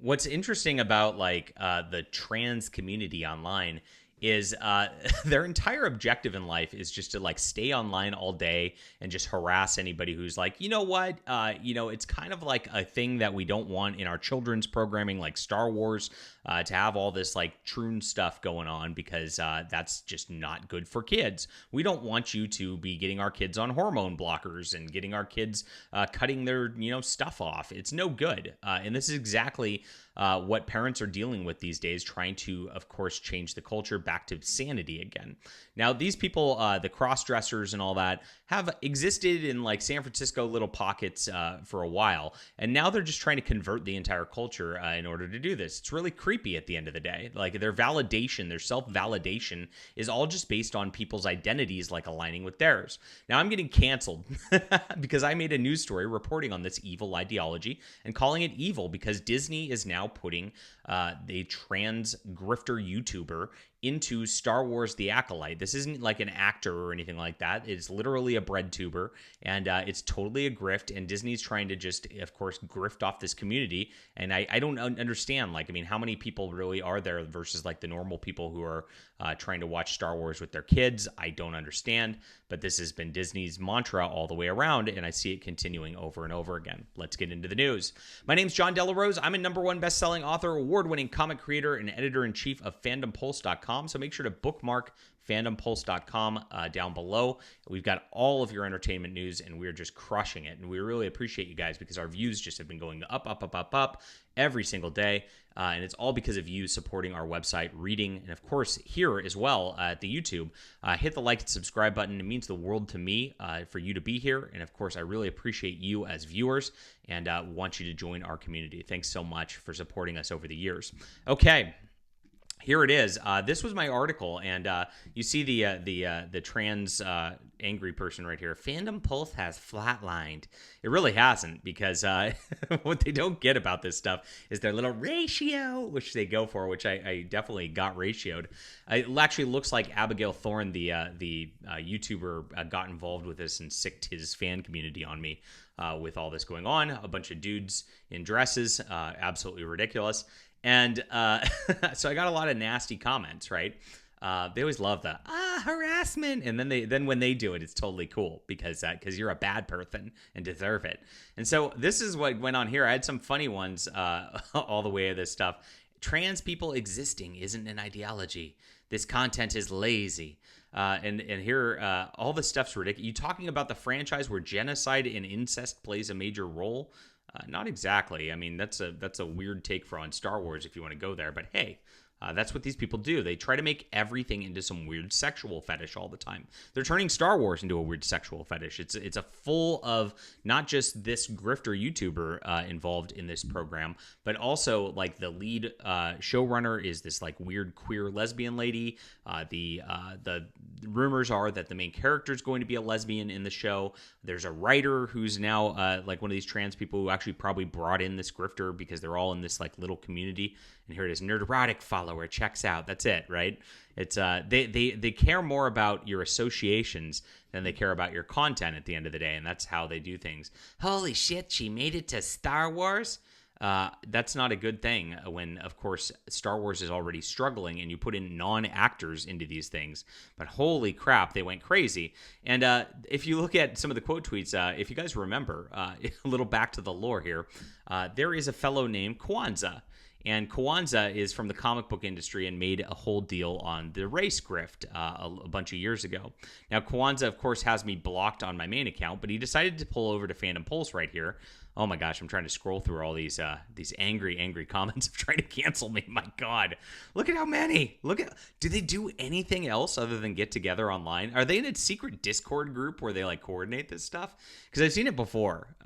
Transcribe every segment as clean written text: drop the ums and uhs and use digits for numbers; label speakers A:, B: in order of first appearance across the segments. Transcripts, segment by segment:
A: What's interesting about like the trans community online is their entire objective in life is just to like stay online all day and just harass anybody who's like, you know what, it's kind of like a thing that we don't want in our children's programming, like Star Wars, to have all this like troon stuff going on because that's just not good for kids. We don't want you to be getting our kids on hormone blockers and getting our kids cutting their stuff off. It's no good, and this is exactly what parents are dealing with these days, trying to, of course, change the culture back to sanity again. Now, these people, the cross-dressers and all that, have existed in like San Francisco little pockets for a while, and now they're just trying to convert the entire culture in order to do this. It's really creepy at the end of the day. Like their validation, their self-validation is all just based on people's identities like aligning with theirs. Now, I'm getting canceled because I made a news story reporting on this evil ideology and calling it evil because Disney is now putting the trans grifter YouTuber into Star Wars The Acolyte. This isn't like an actor or anything like that. It's literally a bread tuber, and it's totally a grift, and Disney's trying to just, of course, grift off this community, and I don't understand, like, I mean, how many people really are there versus, like, the normal people who are trying to watch Star Wars with their kids? I don't understand, but this has been Disney's mantra all the way around, and I see it continuing over and over again. Let's get into the news. My name's John Delarose. I'm a #1 best-selling author, award-winning comic creator, and editor-in-chief of FandomPulse.com. So make sure to bookmark fandompulse.com down below. We've got all of your entertainment news, and we're just crushing it. And we really appreciate you guys because our views just have been going up, up, up, up, up every single day. And it's all because of you supporting our website, reading, and of course here as well at the YouTube. Hit the like and subscribe button. It means the world to me for you to be here. And of course, I really appreciate you as viewers and want you to join our community. Thanks so much for supporting us over the years. Okay. Here it is. This was my article, and you see the trans angry person right here. Fandom Pulse has flatlined. It really hasn't, because what they don't get about this stuff is their little ratio, which they go for, which I definitely got ratioed. It actually looks like Abigail Thorne, the YouTuber, got involved with this and sicked his fan community on me. With all this going on, a bunch of dudes in dresses, absolutely ridiculous. And so I got a lot of nasty comments, right? They always love the harassment, and then when they do it, it's totally cool because you're a bad person and deserve it. And so this is what went on here. I had some funny ones all the way of this stuff. Trans people existing isn't an ideology. This content is lazy. And here, all this stuff's ridiculous. You talking about the franchise where genocide and incest plays a major role? Not exactly. I mean, that's a weird take for on Star Wars if you want to go there. But hey, that's what these people do. They try to make everything into some weird sexual fetish all the time. They're turning Star Wars into a weird sexual fetish. It's a full of not just this grifter YouTuber involved in this program, but also like the lead showrunner is this like weird queer lesbian lady. The rumors are that the main character is going to be a lesbian in the show. There's a writer who's now like one of these trans people who actually probably brought in this grifter because they're all in this like little community. And here it is, nerderotic follower checks out. That's it, right? It's they care more about your associations than they care about your content at the end of the day, and that's how they do things. Holy shit, she made it to Star Wars. That's not a good thing when, of course, Star Wars is already struggling and you put in non-actors into these things. But holy crap, they went crazy. And if you look at some of the quote tweets, if you guys remember, a little back to the lore here, there is a fellow named Kwanzaa. And Kwanzaa is from the comic book industry and made a whole deal on the race grift a bunch of years ago. Now, Kwanzaa, of course, has me blocked on my main account, but he decided to pull over to Fandom Pulse right here. Oh my gosh, I'm trying to scroll through all these angry comments of trying to cancel me. My God, look at how many. Do they do anything else other than get together online? Are they in a secret Discord group where they like coordinate this stuff? Because I've seen it before.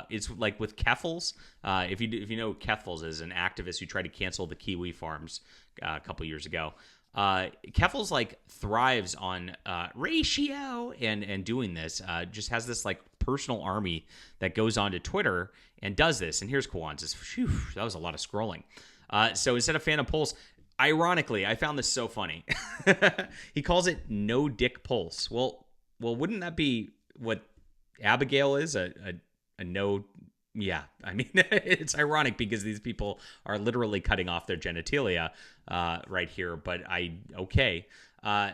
A: It's like with Keffels. If you know Keffels is an activist who tried to cancel the kiwi farms a couple years ago. Keffels like thrives on ratio and doing this. Just has this like personal army that goes onto Twitter and does this. And here's Kwanzaa's. Phew, that was a lot of scrolling. So instead of Phantom Pulse, ironically, I found this so funny. He calls it No Dick Pulse. Well, wouldn't that be what Abigail is? A no Yeah, I mean, it's ironic because these people are literally cutting off their genitalia right here. But okay.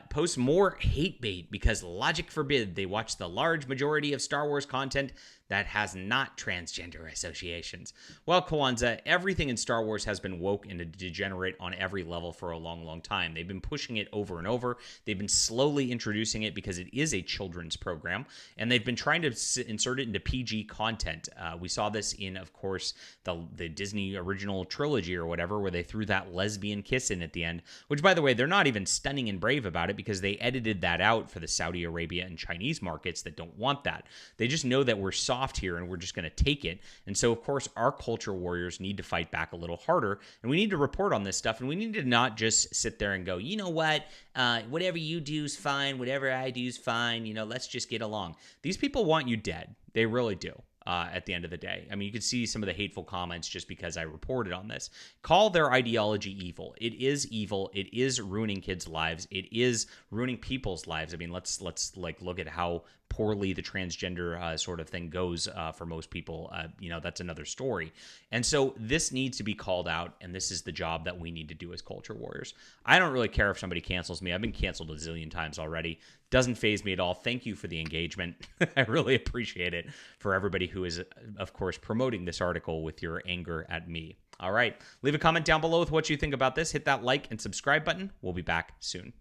A: Post more hate bait because logic forbid they watch the large majority of Star Wars content that has not transgender associations. Well, Kwanzaa, everything in Star Wars has been woke and degenerate on every level for a long, long time. They've been pushing it over and over. They've been slowly introducing it because it is a children's program, and they've been trying to insert it into PG content. We saw this in, of course, the Disney original trilogy or whatever, where they threw that lesbian kiss in at the end, which, by the way, they're not even stunning and brave about it because they edited that out for the Saudi Arabia and Chinese markets that don't want that. They just know that we're soft here and we're just going to take it. And so, of course, our culture warriors need to fight back a little harder, and we need to report on this stuff, and we need to not just sit there and go, you know what, whatever you do is fine, whatever I do is fine, let's just get along. These people want you dead. They really do. At the end of the day. I mean, you could see some of the hateful comments just because I reported on this. Call their ideology evil. It is evil. It is ruining kids' lives. It is ruining people's lives. I mean, let's like look at how poorly the transgender sort of thing goes for most people. That's another story. And so this needs to be called out, and this is the job that we need to do as culture warriors. I don't really care if somebody cancels me. I've been canceled a zillion times already. Doesn't faze me at all. Thank you for the engagement. I really appreciate it for everybody who is, of course, promoting this article with your anger at me. All right. Leave a comment down below with what you think about this. Hit that like and subscribe button. We'll be back soon.